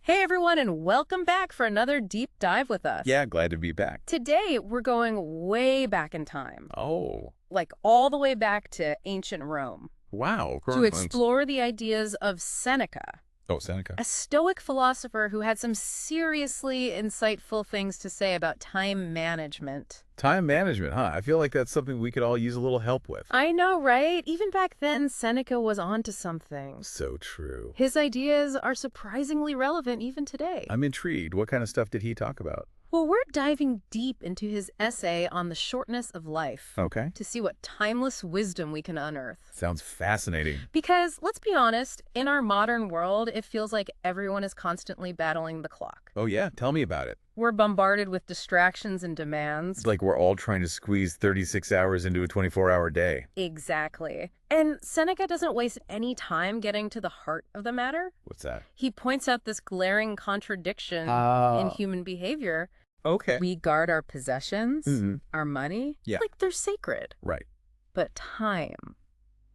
Hey everyone, and welcome back for another deep dive with us. Yeah, glad to be back. Today, we're going way back in time, Oh, like all the way back to ancient Rome, wow. to explore the ideas of Seneca, Oh, Seneca. a Stoic philosopher who had some seriously insightful things to say about time management. Time management, huh? I feel like that's something we could all use a little help with. I know, right? Even back then, Seneca was onto something. So true. His ideas are surprisingly relevant even today. I'm intrigued. What kind of stuff did he talk about? Well, we're diving deep into his essay on the shortness of life Okay. to see what timeless wisdom we can unearth. Sounds fascinating. Because, let's be honest, in our modern world, it feels like everyone is constantly battling the clock. Oh, yeah. Tell me about it. We're bombarded with distractions and demands. It's like we're all trying to squeeze 36 hours into a 24-hour day. Exactly. And Seneca doesn't waste any time getting to the heart of the matter. What's that? He points out this glaring contradiction in human behavior. Okay. We guard our possessions, our money, like they're sacred. Right. But time,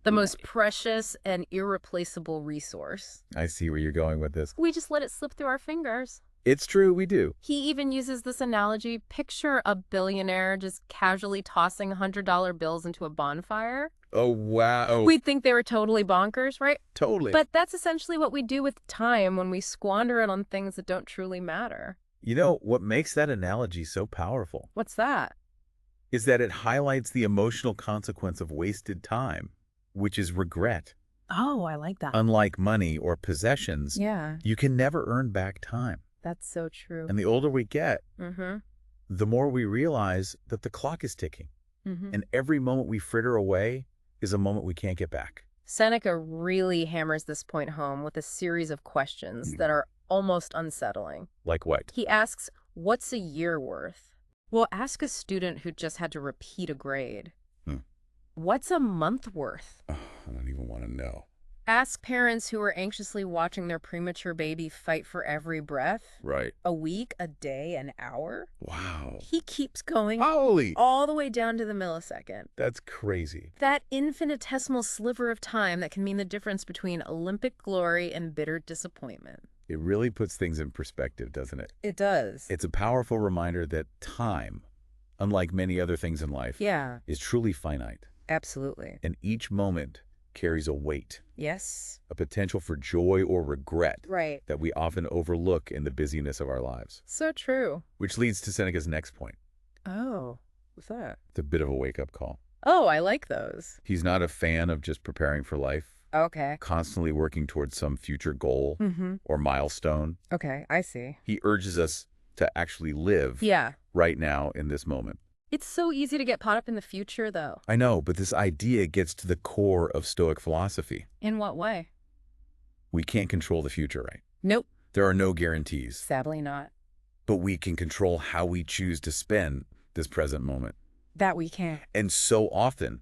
the most precious and irreplaceable resource, I see where you're going with this. we just let it slip through our fingers. It's true, we do. He even uses this analogy. Picture a billionaire just casually tossing $100 bills into a bonfire. Oh, wow. We'd think they were totally bonkers, right? Totally. But that's essentially what we do with time when we squander it on things that don't truly matter. You know, what makes that analogy so powerful What's that? is that it highlights the emotional consequence of wasted time, which is regret. Oh, I like that. Unlike money or possessions, Yeah, you can never earn back time. that's so true. And the older we get, Mm-hmm. the more we realize that the clock is ticking. Mm-hmm. And every moment we fritter away is a moment we can't get back. Seneca really hammers this point home with a series of questions that are almost unsettling. Like what? He asks, what's a year worth? Well, ask a student who just had to repeat a grade. Hmm. What's a month worth? Oh, I don't even want to know. Ask parents who are anxiously watching their premature baby fight for every breath. Right. A week, a day, an hour. Wow. He keeps going Holy! all the way down to the millisecond. That's crazy. That infinitesimal sliver of time that can mean the difference between Olympic glory and bitter disappointment. It really puts things in perspective, doesn't it? It does. It's a powerful reminder that time, unlike many other things in life, Yeah, is truly finite. absolutely. And each moment carries a weight, Yes. a potential for joy or regret Right. that we often overlook in the busyness of our lives. So true. Which leads to Seneca's next point. Oh, what's that? It's a bit of a wake-up call. Oh, I like those. He's not a fan of just preparing for life, Okay. constantly working towards some future goal Mm-hmm. or milestone. Okay, I see. He urges us to actually live Yeah. right now in this moment. It's so easy to get caught up in the future, though. I know, but this idea gets to the core of Stoic philosophy. In what way? We can't control the future, right? Nope. There are no guarantees, Sadly not. but we can control how we choose to spend this present moment. That we can't. And so often,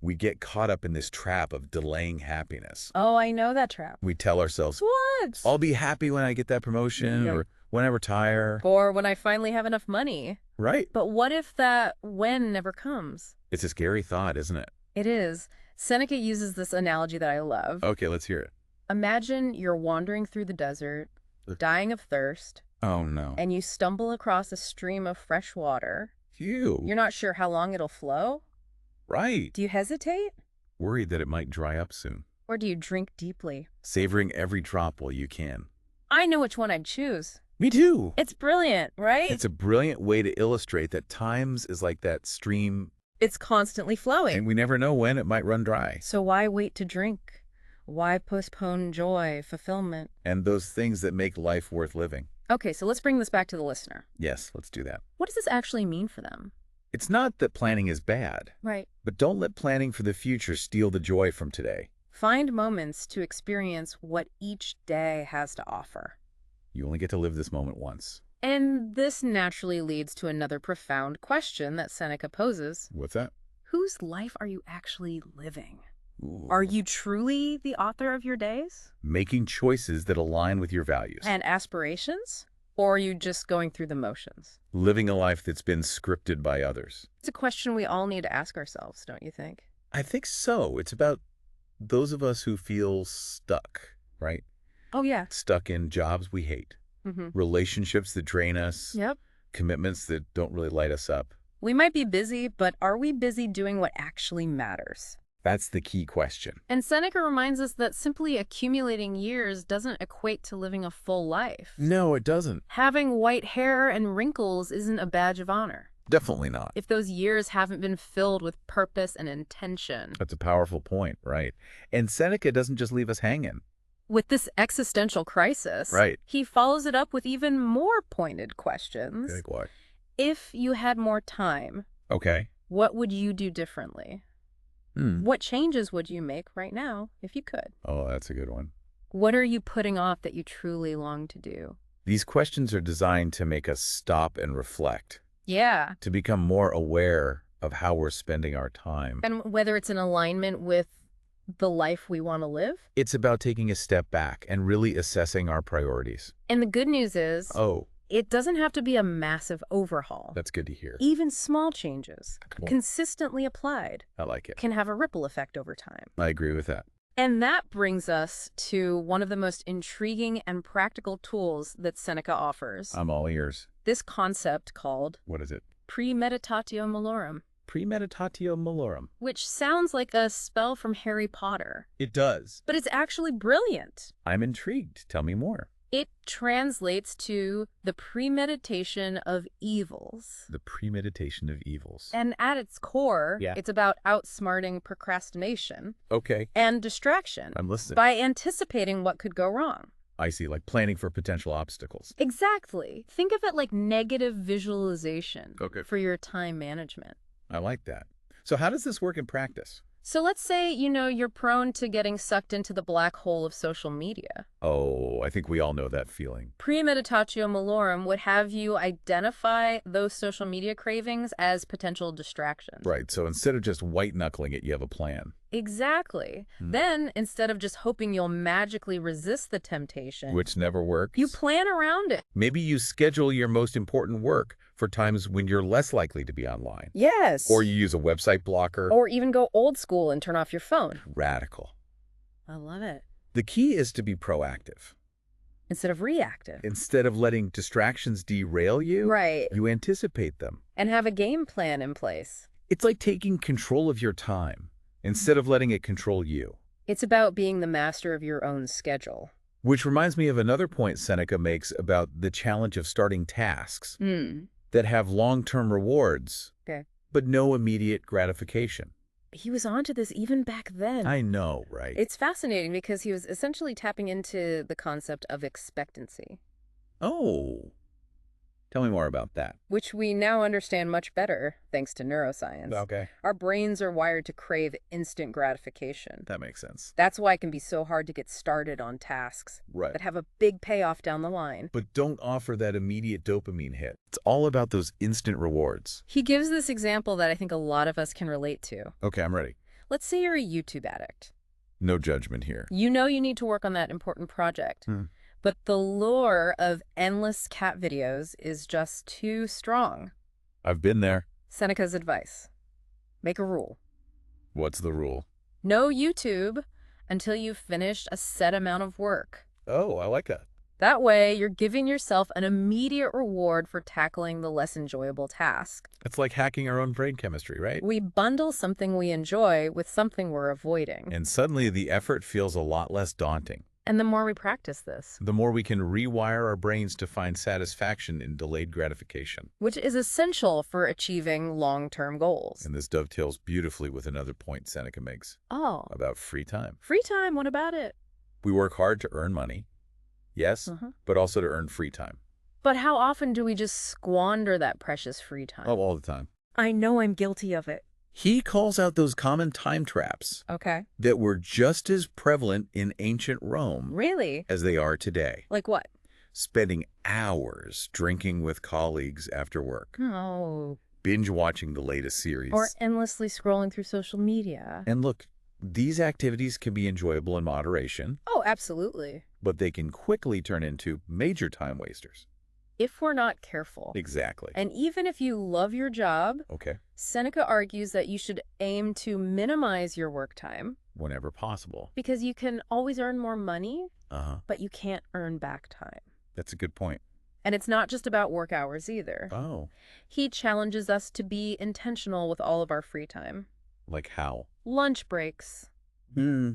we get caught up in this trap of delaying happiness. Oh, I know that trap. We tell ourselves, What? I'll be happy when I get that promotion Yep. or when I retire. Or when I finally have enough money. Right? But what if that when never comes? It's a scary thought, isn't it? It is. Seneca uses this analogy that I love. Okay, let's hear it. Imagine you're wandering through the desert, dying of thirst, Oh, no. and you stumble across a stream of fresh water. Phew. You're not sure how long it'll flow. Right. Do you hesitate? Worried that it might dry up soon. Or do you drink deeply? Savoring every drop while you can. I know which one I'd choose. Me too. It's brilliant, right? It's a brilliant way to illustrate that times is like that stream, It's constantly flowing. and we never know when it might run dry. So why wait to drink? Why postpone joy, fulfillment? And those things that make life worth living. Okay, so let's bring this back to the listener. Yes, let's do that. What does this actually mean for them? It's not that planning is bad, Right. but don't let planning for the future steal the joy from today. Find moments to experience what each day has to offer. You only get to live this moment once. And this naturally leads to another profound question that Seneca poses. What's that? Whose life are you actually living? Ooh. Are you truly the author of your days? Making choices that align with your values. And aspirations? Or are you just going through the motions? Living a life that's been scripted by others. It's a question we all need to ask ourselves, don't you think? I think so. It's about those of us who feel stuck, right? Oh, yeah. Stuck in jobs we hate, Mm-hmm. relationships that drain us, Yep. commitments that don't really light us up. We might be busy, but are we busy doing what actually matters? That's the key question. And Seneca reminds us that simply accumulating years doesn't equate to living a full life. No, it doesn't. Having white hair and wrinkles isn't a badge of honor Definitely not. if those years haven't been filled with purpose and intention. That's a powerful point, right? And Seneca doesn't just leave us hanging. With this existential crisis, Right. he follows it up with even more pointed questions. Like what? If you had more time, Okay. what would you do differently? What changes would you make right now if you could? Oh, that's a good one. What are you putting off that you truly long to do? These questions are designed to make us stop and reflect, Yeah. to become more aware of how we're spending our time. And whether it's in alignment with the life we want to live. It's about taking a step back and really assessing our priorities. And the good news is, Oh, it doesn't have to be a massive overhaul. that's good to hear. Even small changes, Cool. consistently applied, I like it. can have a ripple effect over time. I agree with that. And that brings us to one of the most intriguing and practical tools that Seneca offers. I'm all ears. This concept called What is it? Premeditatio Malorum, Premeditatio Malorum. which sounds like a spell from Harry Potter, It does. but it's actually brilliant. I'm intrigued. Tell me more. It translates to the premeditation of evils. The premeditation of evils. And at its core, Yeah. it's about outsmarting procrastination Okay. and distraction I'm listening. by anticipating what could go wrong. I see, like planning for potential obstacles. Exactly. Think of it like negative visualization Okay. for your time management. I like that. So how does this work in practice? So let's say, you're prone to getting sucked into the black hole of social media. Oh, I think we all know that feeling. Premeditatio Malorum would have you identify those social media cravings as potential distractions. Right, so instead of just white-knuckling it, you have a plan. Exactly. Then, instead of just hoping you'll magically resist the temptation, Which never works. you plan around it. Maybe you schedule your most important work for times when you're less likely to be online. Yes. Or you use a website blocker. Or even go old school and turn off your phone. Radical. I love it. The key is to be proactive. Instead of reactive. Instead of letting distractions derail you, Right. you anticipate them. And have a game plan in place. It's like taking control of your time instead of letting it control you. It's about being the master of your own schedule. Which reminds me of another point Seneca makes about the challenge of starting tasks that have long-term rewards, Okay. but no immediate gratification. He was onto this even back then. I know, right? It's fascinating because he was essentially tapping into the concept of expectancy, Oh, tell me more about that. which we now understand much better thanks to neuroscience. Okay, Our brains are wired to crave instant gratification. that makes sense. That's why it can be so hard to get started on tasks Right. that have a big payoff down the line. But don't offer that immediate dopamine hit. It's all about those instant rewards. He gives this example that I think a lot of us can relate to. Okay, I'm ready. Let's say you're a YouTube addict. No judgment here. You know you need to work on that important project, but the lure of endless cat videos is just too strong. I've been there. Seneca's advice: make a rule. What's the rule? No YouTube until you've finished a set amount of work. Oh, I like that. That way, you're giving yourself an immediate reward for tackling the less enjoyable task. It's like hacking our own brain chemistry, right? We bundle something we enjoy with something we're avoiding. And suddenly the effort feels a lot less daunting. And the more we practice this, The more we can rewire our brains to find satisfaction in delayed gratification. which is essential for achieving long-term goals. And this dovetails beautifully with another point Seneca makes Oh, about free time. free time, what about it? We work hard to earn money, yes, but also to earn free time. But how often do we just squander that precious free time? Oh, all the time. I know I'm guilty of it. He calls out those common time traps Okay. that were just as prevalent in ancient Rome Really? as they are today. Like what? Spending hours drinking with colleagues after work, Oh. binge watching the latest series. Or endlessly scrolling through social media. And look, these activities can be enjoyable in moderation, Oh, absolutely. but they can quickly turn into major time wasters. If we're not careful. Exactly. And even if you love your job, Okay. Seneca argues that you should aim to minimize your work time Whenever possible. because you can always earn more money, Uh-huh. but you can't earn back time. That's a good point. And it's not just about work hours either. Oh. He challenges us to be intentional with all of our free time. Like how? Lunch breaks,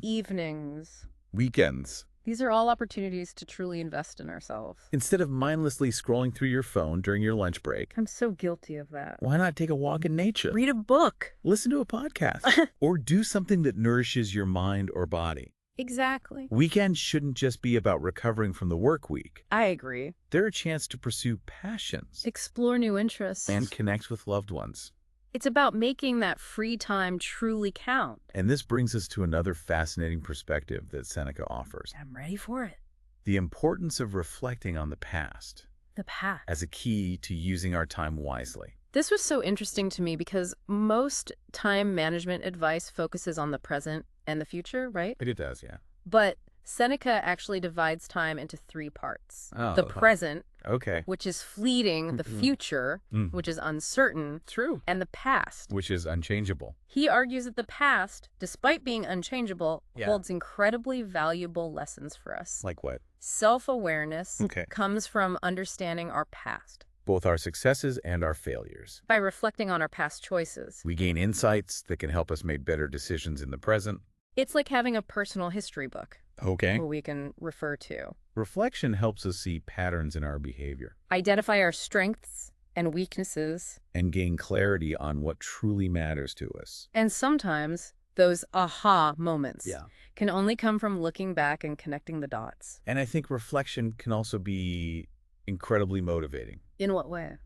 evenings. Weekends. These are all opportunities to truly invest in ourselves. Instead of mindlessly scrolling through your phone during your lunch break, I'm so guilty of that. why not take a walk in nature? Read a book. Listen to a podcast. Or do something that nourishes your mind or body. Exactly. Weekends shouldn't just be about recovering from the work week. I agree. They're a chance to pursue passions Explore new interests. and connect with loved ones. It's about making that free time truly count. And this brings us to another fascinating perspective that Seneca offers. I'm ready for it. The importance of reflecting on the past The past. as a key to using our time wisely. This was so interesting to me because most time management advice focuses on the present and the future, right? It does, yeah. But Seneca actually divides time into 3 parts. Oh, the present, okay. which is fleeting, the future, which is uncertain, True. and the past. Which is unchangeable. He argues that the past, despite being unchangeable, Yeah. holds incredibly valuable lessons for us. Like what? Self-awareness Okay. comes from understanding our past. Both our successes and our failures. By reflecting on our past choices. We gain insights that can help us make better decisions in the present. It's like having a personal history book Okay. where we can refer to. Reflection helps us see patterns in our behavior Identify our strengths and weaknesses. and gain clarity on what truly matters to us. And sometimes those aha moments Yeah. can only come from looking back and connecting the dots. And I think reflection can also be incredibly motivating. In what way?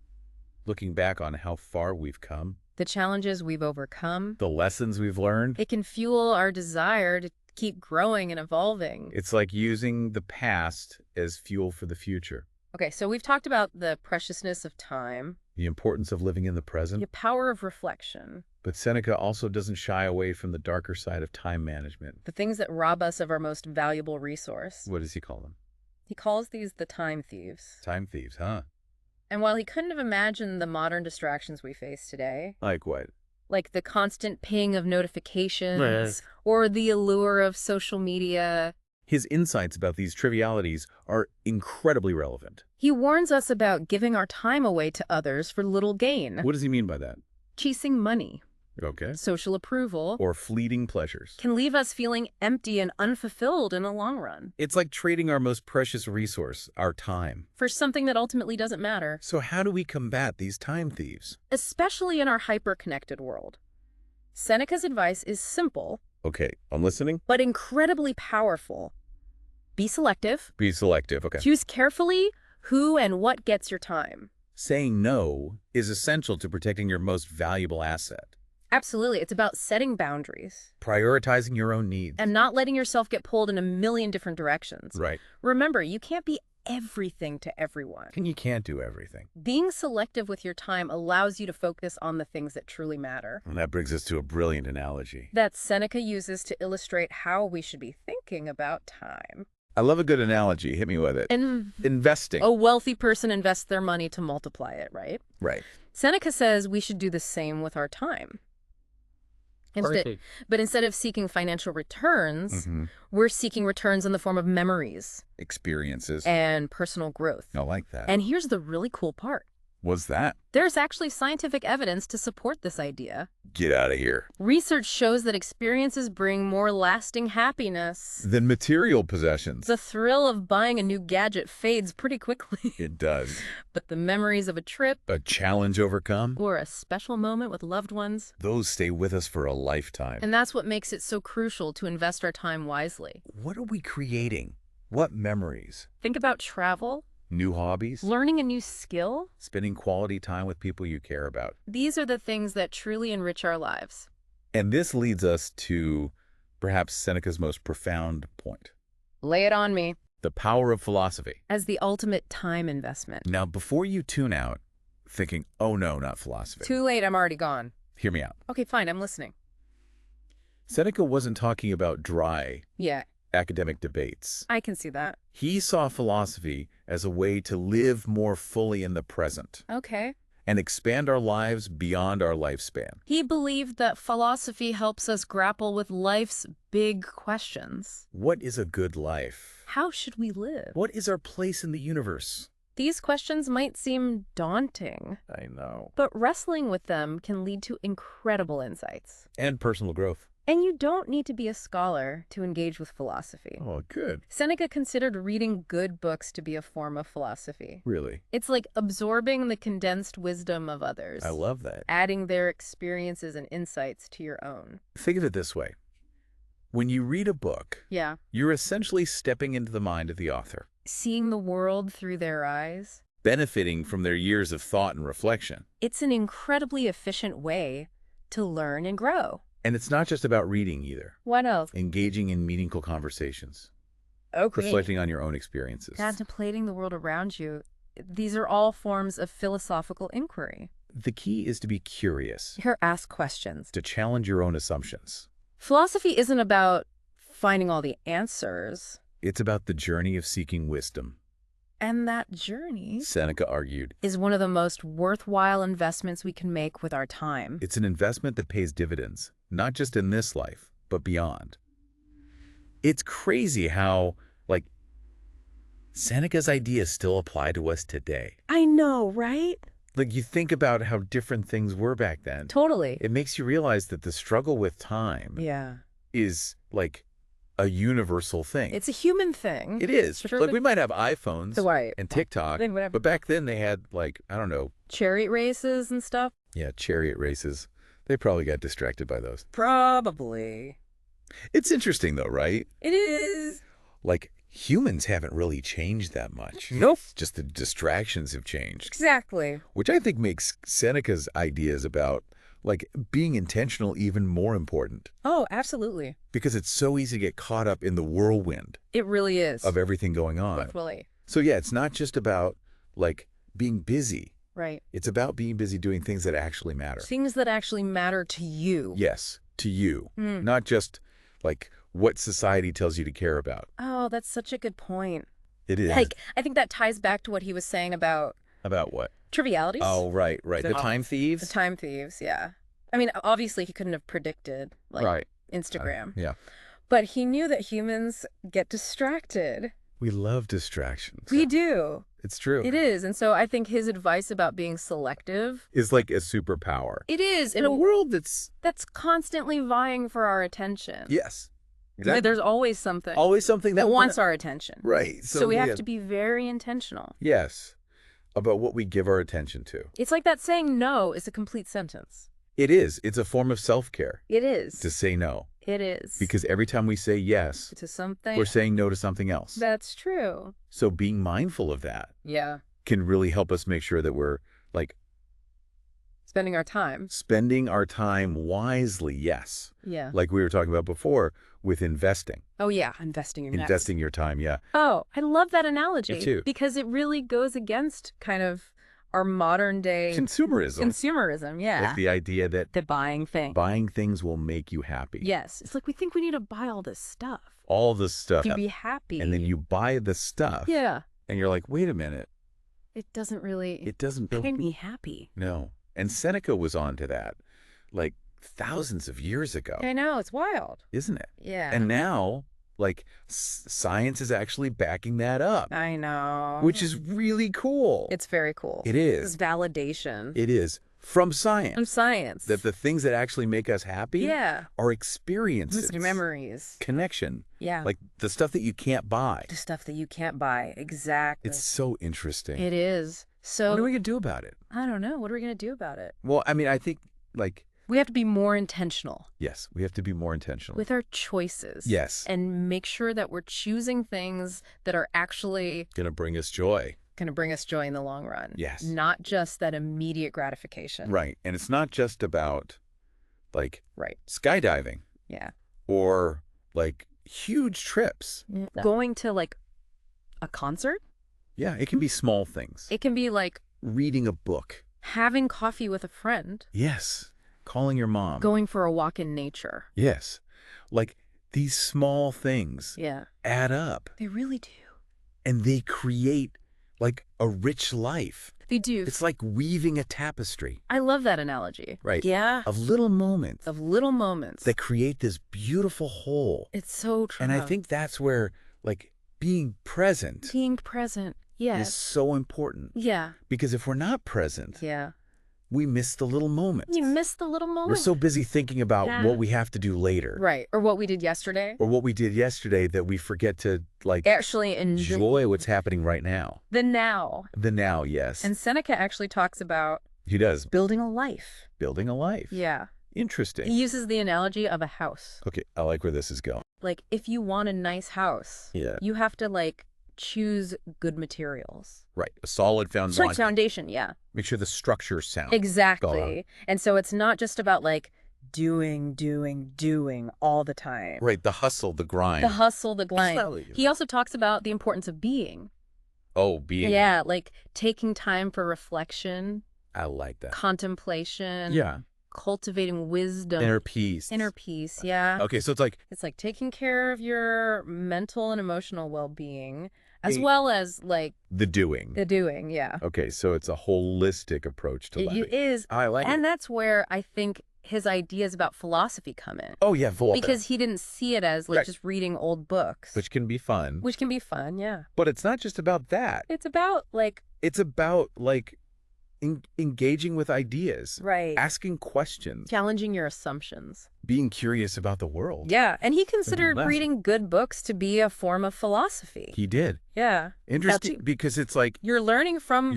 Looking back on how far we've come, The challenges we've overcome. the lessons we've learned. It can fuel our desire to keep growing and evolving. It's like using the past as fuel for the future. Okay, so we've talked about the preciousness of time, The importance of living in the present. the power of reflection, But Seneca also doesn't shy away from the darker side of time management. the things that rob us of our most valuable resource. What does he call them? He calls these the time thieves. Time thieves, huh? And while he couldn't have imagined the modern distractions we face today, Like what? like the constant ping of notifications or the allure of social media, His insights about these trivialities are incredibly relevant. he warns us about giving our time away to others for little gain, What does he mean by that? chasing money, Okay. social approval, Or fleeting pleasures. can leave us feeling empty and unfulfilled in the long run It's like trading our most precious resource, our time. for something that ultimately doesn't matter, So how do we combat these time thieves? especially in our hyper-connected world. Seneca's advice is simple, Okay, I'm listening. but incredibly powerful. Be selective. Be selective, okay. Choose carefully who and what gets your time. Saying no is essential to protecting your most valuable asset. Absolutely. It's about setting boundaries Prioritizing your own needs. and not letting yourself get pulled in a million different directions. Right. Remember, you can't be everything to everyone. And you can't do everything. Being selective with your time allows you to focus on the things that truly matter. And that brings us to a brilliant analogy. That Seneca uses to illustrate how we should be thinking about time. I love a good analogy. Hit me with it. Investing. A wealthy person invests their money to multiply it, right? Right. Seneca says we should do the same with our time. But instead of seeking financial returns, we're seeking returns in the form of memories Experiences. and personal growth. I like that. And here's the really cool part. What's that? There's actually scientific evidence to support this idea. Get out of here. Research shows that experiences bring more lasting happiness. Then material possessions. The thrill of buying a new gadget fades pretty quickly. It does. But the memories of a trip A challenge overcome. or a special moment with loved ones, Those stay with us for a lifetime. and that's what makes it so crucial to invest our time wisely. What are we creating? What memories? Think about travel, New hobbies? learning a new skill. Spending quality time with people you care about. These are the things that truly enrich our lives. And this leads us to perhaps Seneca's most profound point. Lay it on me. The power of philosophy. As the ultimate time investment. Now, before you tune out thinking, oh no, not philosophy. Too late, I'm already gone. Hear me out. Okay, fine, I'm listening. Seneca wasn't talking about dry Yeah, academic debates. I can see that. He saw philosophy as a way to live more fully in the present Okay. and expand our lives beyond our lifespan. He believed that philosophy helps us grapple with life's big questions. What is a good life? How should we live? What is our place in the universe? These questions might seem daunting, I know. but wrestling with them can lead to incredible insights. And personal growth. And you don't need to be a scholar to engage with philosophy. Oh, good. Seneca considered reading good books to be a form of philosophy. Really? It's like absorbing the condensed wisdom of others. I love that. Adding their experiences and insights to your own. Think of it this way. When you read a book, Yeah. you're essentially stepping into the mind of the author, Seeing the world through their eyes. benefiting from their years of thought and reflection. It's an incredibly efficient way to learn and grow. And it's not just about reading either. What else? Engaging in meaningful conversations, Okay. reflecting on your own experiences. Contemplating the world around you. These are all forms of philosophical inquiry. The key is to be curious, Here, ask questions. to challenge your own assumptions. Philosophy isn't about finding all the answers. It's about the journey of seeking wisdom, And that journey Seneca argued. is one of the most worthwhile investments we can make with our time. It's an investment that pays dividends, not just in this life, but beyond. It's crazy how, Seneca's ideas still apply to us today. I know, right? You think about how different things were back then. Totally. It makes you realize that the struggle with time Yeah. is, a universal thing. It's a human thing. It is. Sure. We might have iPhones Right. and TikTok, Then whatever. but back then they had, I don't know, Chariot races and stuff? yeah, chariot races. They probably got distracted by those. Probably. It's interesting, though, right? It is. Humans haven't really changed that much. Nope. Just the distractions have changed, Exactly. which I think makes Seneca's ideas about, being intentional even more important, Oh, absolutely. because it's so easy to get caught up in the whirlwind It really is. of everything going on. Really. So, yeah, it's not just about, being busy. Right. It's about being busy doing things that actually matter. Things that actually matter to you. Yes, to you. Mm. Not just, what society tells you to care about. Oh, that's such a good point. It is. I think that ties back to what he was saying about About what? trivialities. Oh, right. The time thieves? The time thieves, yeah. I mean, obviously he couldn't have predicted, right. Instagram. Yeah. But he knew that humans get distracted. We love distractions. We do. It's true. It is. And so I think his advice about being selective Is like a superpower. it is In a world that's... that's constantly vying for our attention. Yes. There's always something always something that wants our attention. Right. So we have to be very intentional. Yes. About what we give our attention to. It's like that saying no is a complete sentence. It is. It's a form of self-care It is. to say no. It is. Because every time we say yes, to something. we're saying no to something else. That's true. So being mindful of that Yeah. can really help us make sure that we're Spending our time. spending our time wisely. Yes. Yeah. Like we were talking about before with investing. Oh, yeah. Investing your Investing your time. Yeah. Oh, I love that analogy. Me too. Because it really goes against kind of our modern day Consumerism. consumerism. Yeah. Like the idea that The buying thing. buying things will make you happy. Yes. It's like we think we need to buy all this stuff. All the stuff. To be happy. And then you buy the stuff. Yeah. And you're like, wait a minute. It doesn't really It doesn't make me happy. No. And Seneca was on to that thousands of years ago. I know. It's wild. Isn't it? Yeah. And now, science is actually backing that up. I know. Which is really cool. It's very cool. It It's is. validation. It is. From science. From science. That the things that actually make us happy yeah. are experiences. Memories. Connection. Yeah. The stuff that you can't buy. The stuff that you can't buy. Exactly. It's so interesting. It is. So What are we going to do about it? I don't know. What are we going to do about it? Well, I mean, I think, We have to be more intentional yes, we have to be more intentional. with our choices. Yes. And make sure that we're choosing things that are actually Going to bring us joy. going to bring us joy in the long run. Yes. Not just that immediate gratification. Right. And it's not just about, Right. skydiving Yeah. or, huge trips. Going to a concert. Yeah, it can be small things. It can be Reading a book. having coffee with a friend. Yes. Calling your mom. Going for a walk in nature. Yes. These small things Yeah. add up They really do. and they create like a rich life. They do. It's like weaving a tapestry. I love that analogy. Right. Yeah. Of little moments. Of little moments. That create this beautiful whole. It's so true. And I think that's where, like, being present. Being present. Yes. Is so important. Yeah. Because if we're not present. Yeah. We miss the little moments. You miss the little moments. We're so busy thinking about what we have to do later. Right. Or what we did yesterday. Or what we did yesterday that we forget to, like, actually enjoy what's happening right now. The now. The now, yes. And Seneca actually talks about... He does. Building a life. Building a life. Yeah. Interesting. He uses the analogy of a house. Okay, I like where this is going. Like, if you want a nice house, you have to, like, choose good materials. Right. A solid foundation. Solid foundation, yeah. Make sure the structure's sound. Exactly. And so it's not just about, like, doing all the time. Right. The hustle, the grind. The hustle, the grind. He also talks about the importance of being. Oh, being. Yeah, like taking time for reflection. I like that. Contemplation. Yeah. Cultivating wisdom. Inner peace. Inner peace, yeah. Okay, so it's like taking care of your mental and emotional well-being, as well as, like... The doing. The doing, yeah. Okay, so it's a holistic approach to life. It is. I like it. And that's where I think his ideas about philosophy come in. Oh, yeah, because he didn't see it as, like, just reading old books. Which can be fun. Which can be fun, yeah. But it's not just about that. It's about, like... It's about, like... engaging with ideas. Right. Asking questions. Challenging your assumptions. Being curious about the world. Yeah. And he considered reading good books to be a form of philosophy. He did. Yeah. Interesting, because it's like... You're learning from...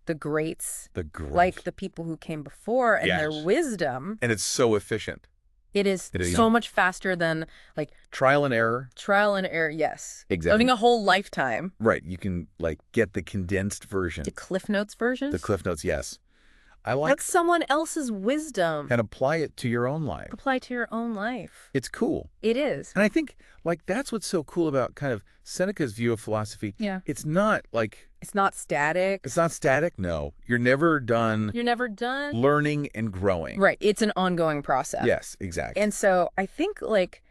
the greats. The greats. Like the people who came before and their wisdom. And it's so efficient. It is so much faster than, like... Trial and error. Trial and error, yes. Exactly. Living a whole lifetime. Right. You can, like, get the condensed version. The Cliff Notes versions? The Cliff Notes, yes. I like... That's someone else's wisdom. And apply it to your own life. Apply to your own life. It's cool. It is. And I think, like, that's what's so cool about kind of Seneca's view of philosophy. Yeah. It's not, like... It's not static. It's not static, no. You're never done... You're never done. Learning and growing. Right. It's an ongoing process. Yes, exactly. And so I think, like,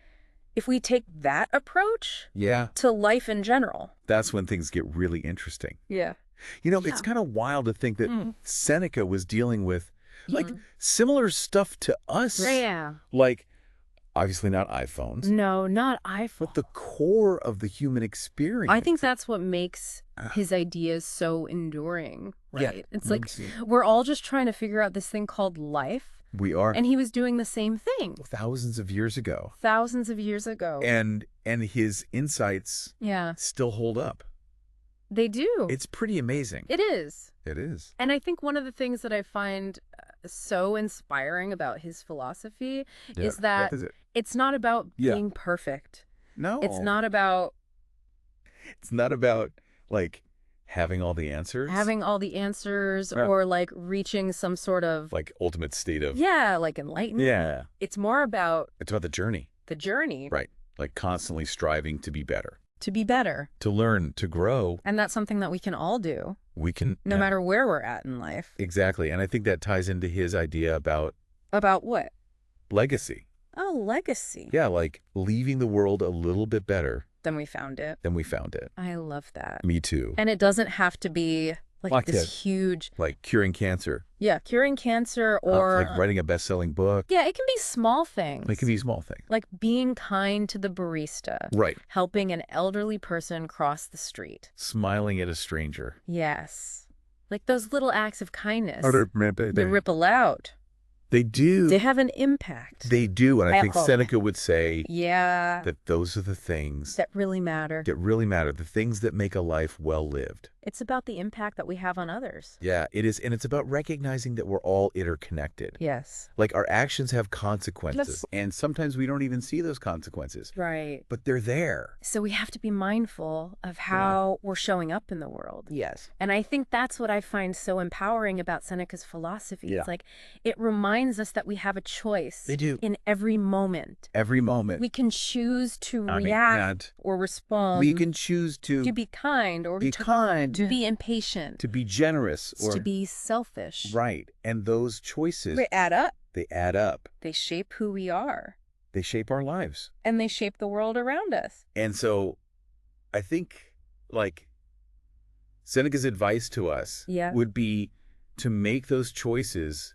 if we take that approach... Yeah. To life in general... That's when things get really interesting. Yeah. You know, it's kind of wild to think that Seneca was dealing with, like, similar stuff to us. Yeah. Like, obviously not iPhones. No, not iPhones. But the core of the human experience. I think that's what makes his ideas so enduring, right? Yeah. It's like we're all just trying to figure out this thing called life. We are. And he was doing the same thing. Thousands of years ago. Thousands of years ago. And his insights still hold up. They do. It's pretty amazing. It is. It is. And I think one of the things that I find so inspiring about his philosophy is that it's not about being perfect. No. It's not about... It's not about, like, having all the answers. Having all the answers or, like, reaching some sort of... Like, ultimate state of... Yeah, like enlightenment. Yeah. It's more about... It's about the journey. The journey. Right. Like, constantly striving to be better. To be better. To learn, to grow. And that's something that we can all do. We can. No matter where we're at in life. Exactly. And I think that ties into his idea about... About what? Legacy. Oh, legacy. Yeah, like leaving the world a little bit better. Than we found it. I love that. Me too. And it doesn't have to be like this huge... Like curing cancer. Yeah, curing cancer or... like writing a best-selling book. Yeah, it can be small things. It can be small things. Like being kind to the barista. Right. Helping an elderly person cross the street. Smiling at a stranger. Yes. Like those little acts of kindness. They ripple out. They do. They have an impact. They do. And I think Seneca would say that those are the things that really matter. The things that make a life well lived. It's about the impact that we have on others. Yeah, it is. And it's about recognizing that we're all interconnected. Yes. Like our actions have consequences. And sometimes we don't even see those consequences. Right. But they're there. So we have to be mindful of how we're showing up in the world. Yes. And I think that's what I find so empowering about Seneca's philosophy. Yeah. It's like it reminds us that we have a choice. They do. In every moment. Every moment. We can choose to react or respond. We can choose to be kind or to be impatient. To be generous or to be selfish. Right. And those choices. They add up. They add up. They shape who we are. They shape our lives. And they shape the world around us. And so I think, like, Seneca's advice to us would be to make those choices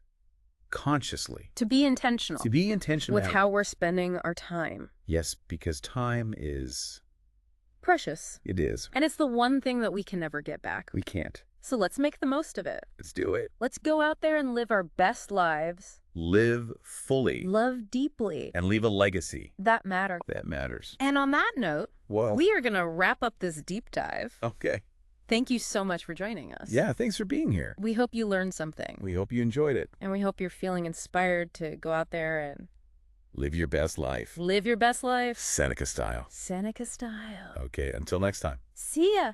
consciously. To be intentional. To be intentional. With how we're spending our time. Yes, because time is... precious. It is. And it's the one thing that we can never get back. We can't. So let's make the most of it. Let's do it. Let's go out there and live our best lives. Live fully. Love deeply. And leave a legacy. That matters. That matters. And on that note, we are going to wrap up this deep dive. Okay. Thank you so much for joining us. Yeah, thanks for being here. We hope you learned something. We hope you enjoyed it. And we hope you're feeling inspired to go out there and... live your best life. Live your best life. Seneca style. Seneca style. Okay, until next time. See ya.